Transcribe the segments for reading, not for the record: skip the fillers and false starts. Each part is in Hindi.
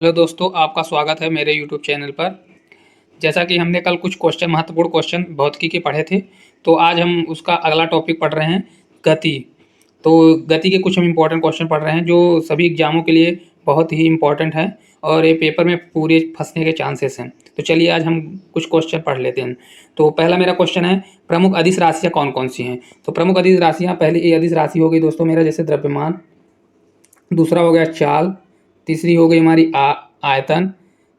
हेलो दोस्तों, आपका स्वागत है मेरे यूट्यूब चैनल पर। जैसा कि हमने कल कुछ महत्वपूर्ण क्वेश्चन भौतिकी के पढ़े थे, तो आज हम उसका अगला टॉपिक पढ़ रहे हैं, गति। तो गति के कुछ हम इम्पोर्टेंट क्वेश्चन पढ़ रहे हैं जो सभी एग्जामों के लिए बहुत ही इम्पोर्टेंट है और ये पेपर में पूरे फंसने के चांसेस हैं। तो चलिए आज हम कुछ क्वेश्चन पढ़ लेते हैं। तो पहला मेरा क्वेश्चन है, प्रमुख अदिश राशियाँ कौन कौन सी हैं। तो प्रमुख अदिश राशियाँ, पहली ए अदिश राशि हो गई दोस्तों मेरा, जैसे द्रव्यमान। दूसरा हो गया चाल। तीसरी हो गई हमारी आयतन।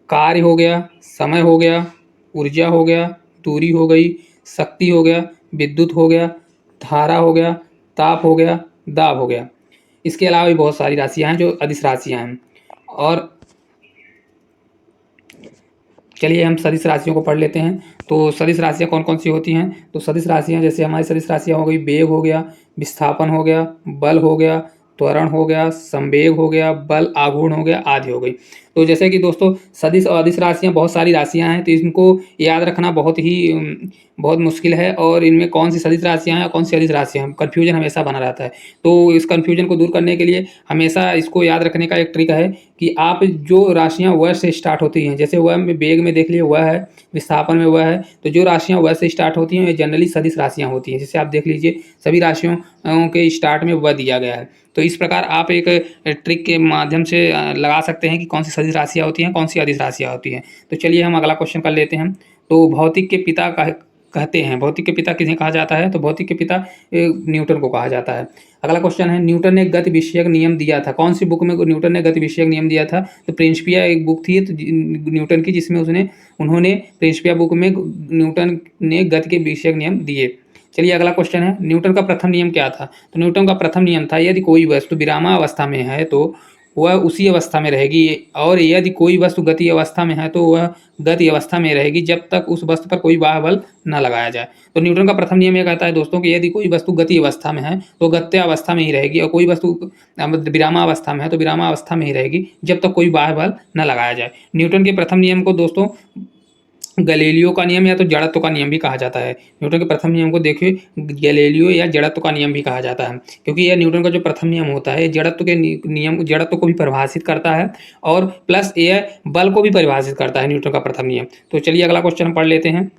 कार्य हो गया, समय हो गया, ऊर्जा हो गया, दूरी हो गई, शक्ति हो गया, विद्युत हो गया, धारा हो गया, ताप हो गया, दाब हो गया। इसके अलावा भी बहुत सारी राशियां हैं जो अदिश राशियां हैं। और चलिए हम सदिश राशियों को पढ़ लेते हैं। तो सदिश राशियां कौन कौन सी होती हैं। तो सदिश राशियां, जैसे हमारी सदिश राशियां हो गई, वेग हो गया, विस्थापन हो गया, बल हो गया, त्वरण हो गया, संवेग हो गया, बल आघूर्ण हो गया, आदि हो गई। तो जैसे कि दोस्तों सदिश और अदिश राशियां बहुत सारी राशियां हैं, तो इनको याद रखना बहुत मुश्किल है। और इनमें कौन सी सदिश राशियां हैं और कौन सी अदिश राशियां हैं, कन्फ्यूजन हमेशा बना रहता है। तो इस कन्फ्यूजन को दूर करने के लिए हमेशा इसको याद रखने का एक ट्रिक है कि आप जो राशियां व से स्टार्ट होती हैं, जैसे वह में वेग में देख लिए वह है, विस्थापन में वह है, तो जो राशियां वह से स्टार्ट होती हैं ये जनरली सदिश राशियां होती हैं। जैसे आप देख लीजिए सभी राशियों के स्टार्ट में वह दिया गया है। तो इस प्रकार आप एक ट्रिक के माध्यम से लगा सकते हैं कि कौन सी सदिश राशियां होती हैं, कौन सी अदिश राशियां होती हैं। तो चलिए हम अगला क्वेश्चन कर लेते हैं। तो भौतिक के पिता कहते हैं, भौतिक के पिता किन्हें कहा जाता है। तो भौतिक के पिता न्यूटन को कहा जाता है। अगला क्वेश्चन है, न्यूटन ने गति विषयक नियम दिया था। कौन सी बुक में न्यूटन ने गति विषयक नियम दिया था। तो प्रिंसिपिया एक बुक थी न्यूटन की, जिसमें उन्होंने प्रिंसिपिया बुक में न्यूटन ने गति के विषयक नियम दिए। चलिए अगला क्वेश्चन है, न्यूटन का प्रथम नियम क्या था। तो न्यूटन का प्रथम नियम था, यदि कोई वस्तु विरामावस्था में है तो वह उसी अवस्था में रहेगी, और यदि कोई वस्तु गति अवस्था में है तो वह गति अवस्था में रहेगी जब तक उस वस्तु पर कोई बाह्य बल न लगाया जाए। तो न्यूटन का प्रथम नियम यह कहता है दोस्तों कि यदि कोई वस्तु गति अवस्था में है तो गत्यावस्था में ही रहेगी, और कोई वस्तु विरामावस्था में है तो विरामावस्था में ही रहेगी जब तक कोई बाह्य बल न लगाया जाए। न्यूटन के प्रथम नियम को दोस्तों गैलीलियो का नियम या तो जड़त्व का नियम भी कहा जाता है। न्यूटन के प्रथम नियम को देखिए गैलीलियो या जड़त्व का नियम भी कहा जाता है, क्योंकि यह न्यूटन का जो प्रथम नियम होता है जड़त्व के नियम, जड़त्व को भी परिभाषित करता है और प्लस यह बल को भी परिभाषित करता है, न्यूटन का प्रथम नियम। तो चलिए अगला क्वेश्चन हम पढ़ लेते हैं,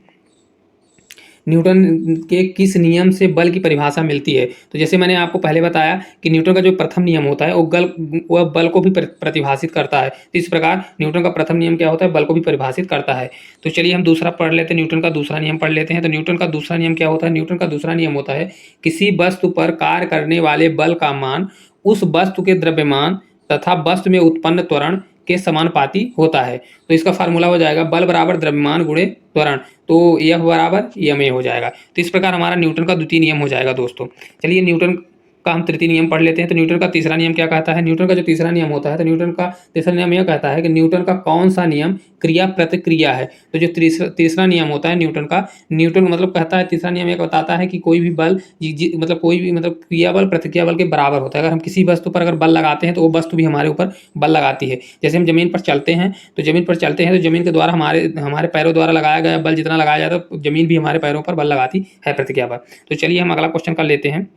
न्यूटन के किस नियम से बल की परिभाषा मिलती है। तो जैसे मैंने आपको पहले बताया कि न्यूटन का जो प्रथम नियम होता है वह बल को भी प्रतिभाषित करता है। तो इस प्रकार न्यूटन का प्रथम नियम क्या होता है, बल को भी परिभाषित करता है। तो चलिए हम दूसरा पढ़ लेते हैं, न्यूटन का दूसरा नियम पढ़ लेते हैं। तो न्यूटन का दूसरा नियम क्या होता है। न्यूटन का दूसरा नियम होता है, किसी वस्तु पर कार्य करने वाले बल का मान उस वस्तु के द्रव्यमान तथा वस्तु में उत्पन्न त्वरण के समानुपाती होता है। तो इसका फार्मूला हो जाएगा बल बराबर द्रव्यमान गुणे त्वरण, तो F बराबर ma हो जाएगा। तो इस प्रकार हमारा न्यूटन का द्वितीय नियम हो जाएगा दोस्तों। चलिए न्यूटन का हम तृतीय नियम पढ़ लेते हैं। तो न्यूटन का तीसरा नियम क्या कहता है। न्यूटन का जो तीसरा नियम होता है, तो न्यूटन का तीसरा नियम यह कहता है कि न्यूटन का कौन सा नियम क्रिया प्रतिक्रिया है। तो जो तीसरा नियम होता है न्यूटन का, न्यूटन मतलब कहता है, तीसरा नियम यह बताता है कि कोई भी बल मतलब कोई भी मतलब क्रिया बल प्रतिक्रिया बल के बराबर होता है। अगर हम किसी वस्तु पर अगर बल लगाते हैं तो वो वस्तु भी हमारे ऊपर बल लगाती है। जैसे हम जमीन पर चलते हैं तो जमीन के द्वारा हमारे पैरों द्वारा लगाया गया बल जितना लगाया जाता है, तो जमीन भी हमारे पैरों पर बल लगाती है, प्रतिक्रिया बल। तो चलिए हम अगला क्वेश्चन कर लेते हैं,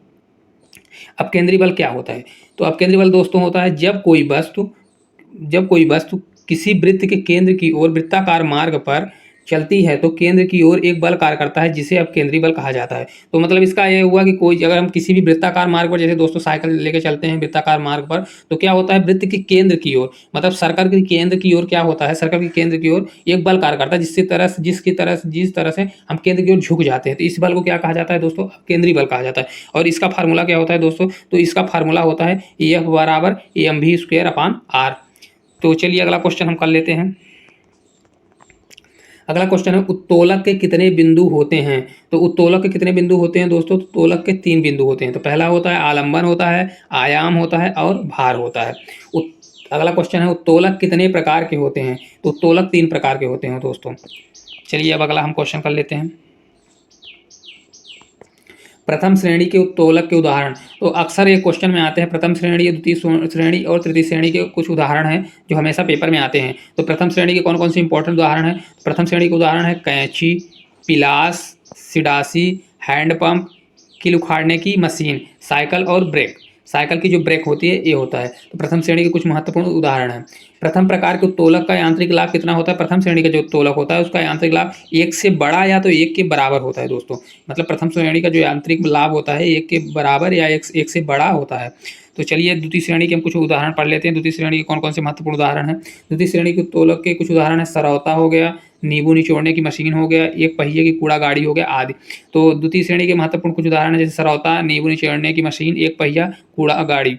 अपकेंद्री बल क्या होता है। तो अपकेंद्री बल दोस्तों होता है जब कोई वस्तु किसी वृत्त के केंद्र की ओर वृत्ताकार मार्ग पर चलती है तो केंद्र की ओर एक बल कार्य करता है जिसे अपकेंद्री बल कहा जाता है। तो मतलब इसका यह हुआ कि कोई अगर हम किसी भी वृत्ताकार मार्ग पर, जैसे दोस्तों साइकिल लेके चलते हैं वृत्ताकार मार्ग पर, तो क्या होता है वृत्त के केंद्र की ओर, मतलब सर्कल के केंद्र की ओर क्या होता है, सर्कल के केंद्र की ओर एक बल कार्य करता है जिस तरह से हम केंद्र की ओर झुक जाते हैं। तो इस बल को क्या कहा जाता है दोस्तों, अपकेंद्री बल कहा जाता है। और इसका फार्मूला क्या होता है दोस्तों, तो इसका फार्मूला होता है F बराबर mv²/r। तो चलिए अगला क्वेश्चन हम कर लेते हैं। अगला क्वेश्चन है, उत्तोलक के कितने बिंदु होते हैं। तो उत्तोलक के कितने बिंदु होते हैं दोस्तों, तो उत्तोलक के 3 बिंदु होते हैं। तो पहला होता है आलंबन होता है, आयाम होता है और भार होता है। अगला क्वेश्चन है, उत्तोलक कितने प्रकार के होते हैं। तो उत्तोलक 3 प्रकार के होते हैं दोस्तों। चलिए अब अगला हम क्वेश्चन कर लेते हैं, प्रथम श्रेणी के उत्तोलक के उदाहरण। तो अक्सर एक क्वेश्चन में आते हैं प्रथम श्रेणी, द्वितीय श्रेणी और तृतीय श्रेणी के कुछ उदाहरण हैं जो हमेशा पेपर में आते हैं। तो प्रथम श्रेणी के कौन कौन से इंपॉर्टेंट उदाहरण हैं। प्रथम श्रेणी के उदाहरण है कैंची, पिलास, सिडासी, हैंडपंप, कील उखाड़ने की मशीन, साइकिल और ब्रेक। साइकिल की जो ब्रेक होती है ये होता है। तो प्रथम श्रेणी के कुछ महत्वपूर्ण उदाहरण हैं। प्रथम प्रकार के उत्तोलक का यांत्रिक लाभ कितना होता है? प्रथम श्रेणी का जो उत्तोलक होता है उसका यांत्रिक लाभ 1 से बड़ा या तो 1 के बराबर होता है दोस्तों। मतलब प्रथम श्रेणी का जो यांत्रिक लाभ होता है 1 के बराबर या 1 से बड़ा होता है। तो चलिए द्वितीय श्रेणी के हम कुछ उदाहरण पढ़ लेते हैं। द्वितीय श्रेणी के कौन-कौन से महत्वपूर्ण उदाहरण हैं? द्वितीय श्रेणी के उत्तोलक के कुछ उदाहरण हैं, सरौता हो गया, नींबू निचोड़ने की मशीन हो गया, एक पहिए की कूड़ा गाड़ी हो गया आदि। तो द्वितीय श्रेणी के महत्वपूर्ण कुछ उदाहरण हैं जैसे सरौता, नींबू निचोड़ने की मशीन, एक पहिया कूड़ा गाड़ी।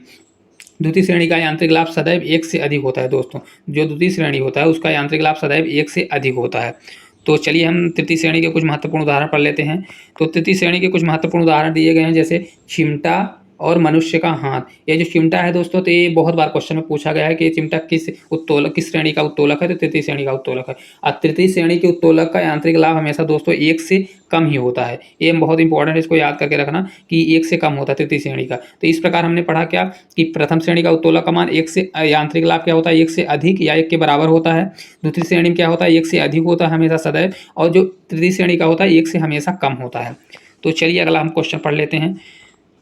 द्वितीय श्रेणी का यांत्रिक लाभ सदैव 1 से अधिक होता है दोस्तों। जो द्वितीय श्रेणी होता है उसका यांत्रिक लाभ सदैव 1 से अधिक होता है। तो चलिए हम तृतीय श्रेणी के कुछ महत्वपूर्ण उदाहरण पढ़ लेते हैं। तो तृतीय श्रेणी के कुछ महत्वपूर्ण उदाहरण दिए गए हैं जैसे चिमटा और मनुष्य का हाथ। ये जो चिमटा है दोस्तों, तो ये बहुत बार क्वेश्चन में पूछा गया है कि ये चिमटा किस श्रेणी का उत्तोलक है? तो तृतीय श्रेणी का उत्तोलक है। और तृतीय श्रेणी के उत्तोलक का यांत्रिक लाभ हमेशा दोस्तों 1 से कम ही होता है। ये बहुत इंपॉर्टेंट है, इसको याद करके रखना कि 1 से कम होता है तृतीय श्रेणी का। तो इस प्रकार हमने पढ़ा क्या कि प्रथम श्रेणी का उत्तोलक का मान 1 से यांत्रिक लाभ क्या होता है? 1 से अधिक या 1 के बराबर होता है। द्वितीय श्रेणी में क्या होता है? 1 से अधिक होता है हमेशा सदैव, और जो तृतीय श्रेणी का होता है 1 से हमेशा कम होता है। तो चलिए अगला हम क्वेश्चन पढ़ लेते हैं।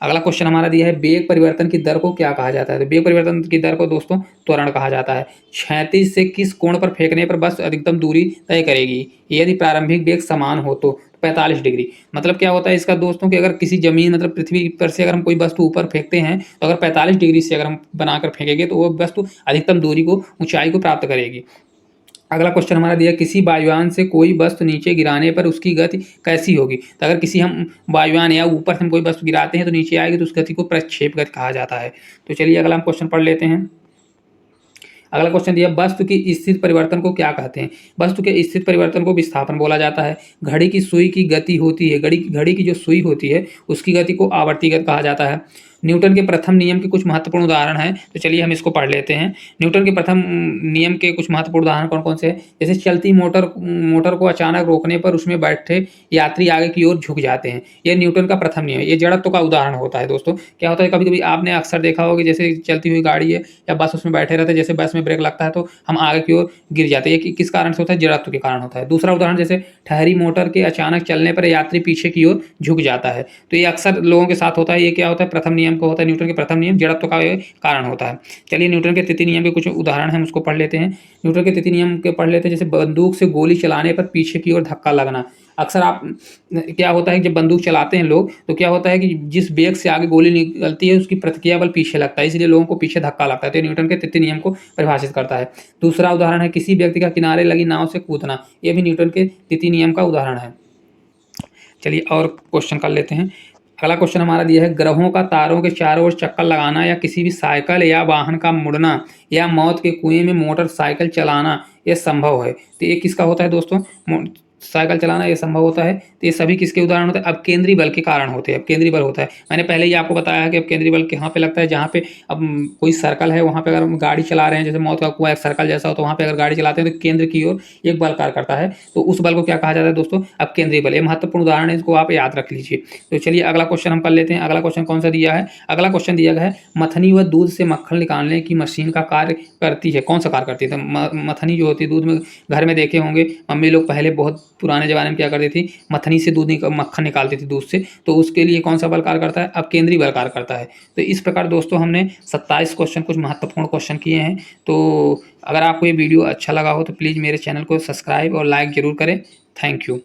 अगला क्वेश्चन हमारा दिया है, वेग परिवर्तन की दर को क्या कहा जाता है? तो वेग परिवर्तन की दर को दोस्तों त्वरण कहा जाता है। क्षैतिज से किस कोण पर फेंकने पर बस अधिकतम दूरी तय करेगी यदि प्रारंभिक वेग समान हो? तो 45 डिग्री। मतलब क्या होता है इसका दोस्तों कि अगर किसी जमीन मतलब पृथ्वी पर से अगर हम कोई वस्तु ऊपर फेंकते हैं तो अगर 45 डिग्री से अगर हम बनाकर फेंकेंगे तो वो वस्तु अधिकतम दूरी को, ऊंचाई को प्राप्त करेगी। अगला क्वेश्चन हमारा दिया, किसी वायुयान से कोई वस्तु नीचे गिराने पर उसकी गति कैसी होगी? तो अगर किसी हम वायुयान या ऊपर से हम कोई वस्तु गिराते हैं तो नीचे आएगी तो उस गति को प्रक्षेप गति कहा जाता है। तो चलिए अगला हम क्वेश्चन पढ़ लेते हैं। अगला क्वेश्चन दिया, वस्तु की स्थिति परिवर्तन को क्या कहते हैं? वस्तु के स्थिति परिवर्तन को विस्थापन बोला जाता है। घड़ी की सुई की गति होती है, घड़ी की जो सुई होती है उसकी गति को आवर्ती गति कहा जाता है। न्यूटन के प्रथम नियम के कुछ महत्वपूर्ण उदाहरण हैं, तो चलिए हम इसको पढ़ लेते हैं। न्यूटन के प्रथम नियम के कुछ महत्वपूर्ण उदाहरण कौन कौन से हैं? जैसे चलती मोटर को अचानक रोकने पर उसमें बैठे यात्री आगे की ओर झुक जाते हैं। ये न्यूटन का प्रथम नियम है। ये जड़त्व का उदाहरण होता है दोस्तों। क्या होता है, कभी कभी आपने अक्सर देखा होगा जैसे चलती हुई गाड़ी है या बस, उसमें बैठे रहते हैं, जैसे बस में ब्रेक लगता है तो हम आगे की ओर गिर जाते हैं। ये किस कारण से होता है? जड़त्व के कारण होता है। दूसरा उदाहरण, जैसे ठहरी मोटर के अचानक चलने पर यात्री पीछे की ओर झुक जाता है। तो ये अक्सर लोगों के साथ होता है। ये क्या होता है? प्रथम नियम को होता है, न्यूटन के प्रथम नियम जड़त्व का कारण होता है। चलिए न्यूटन के तृतीय नियम के कुछ उदाहरण हैं, उसको पढ़ लेते हैं। न्यूटन के तृतीय नियम के पढ़ लेते हैं। जैसे बंदूक से गोली चलाने पर पीछे की ओर धक्का लगना। अक्सर आप क्या होता है, जब बंदूक चलाते हैं लोग तो क्या होता है कि जिस वेग से आगे गोली निकलती है उसकी प्रतिक्रिया बल पीछे लगता है, इसलिए लोगों को पीछे धक्का लगता है। तो न्यूटन के तृतीय नियम को परिभाषित करता है। दूसरा उदाहरण है, किसी व्यक्ति का किनारे लगी नाव से कूदना। यह भी न्यूटन के तृतीय नियम का उदाहरण है। चलिए और क्वेश्चन कर लेते हैं। अगला क्वेश्चन हमारा दिया है, ग्रहों का तारों के चारों ओर चक्कर लगाना या किसी भी साइकिल या वाहन का मुड़ना या मौत के कुएं में मोटरसाइकिल चलाना यह संभव है। तो ये किसका होता है दोस्तों? साइकिल चलाना ये संभव होता है। तो ये सभी किसके उदाहरण होते हैं? अब केंद्रीय बल के कारण होते हैं। अब केंद्रीय बल होता है, मैंने पहले ही आपको बताया है कि अब केंद्रीय बल कहाँ पे लगता है? जहाँ पे अब कोई सर्कल है वहाँ पे अगर हम गाड़ी चला रहे हैं, जैसे मौत का कुआं एक सर्कल जैसा हो, तो वहाँ पे अगर गाड़ी चलाते हैं तो केंद्र की ओर एक बल कार्य करता है, तो उस बल को क्या कहा जाता है दोस्तों? अब केंद्रीय बल। ये महत्वपूर्ण उदाहरण है, इसको आप याद रख लीजिए। तो चलिए अगला क्वेश्चन हम कर लेते हैं। अगला क्वेश्चन कौन सा दिया है? अगला क्वेश्चन दिया गया है, मथनी व दूध से मक्खन निकालने की मशीन का कार्य करती है। कौन सा कार्य करती है? तो मथनी जो होती है, दूध में घर में देखे होंगे मम्मी लोग पहले बहुत पुराने जमाने में क्या करती थी, मथनी से मक्खन निकालती थी दूध से, तो उसके लिए कौन सा बल कार्य करता है? अब केंद्रीय बल कार्य करता है। तो इस प्रकार दोस्तों हमने 27 क्वेश्चन, कुछ महत्वपूर्ण क्वेश्चन किए हैं। तो अगर आपको ये वीडियो अच्छा लगा हो तो प्लीज़ मेरे चैनल को सब्सक्राइब और लाइक ज़रूर करें। Thank you.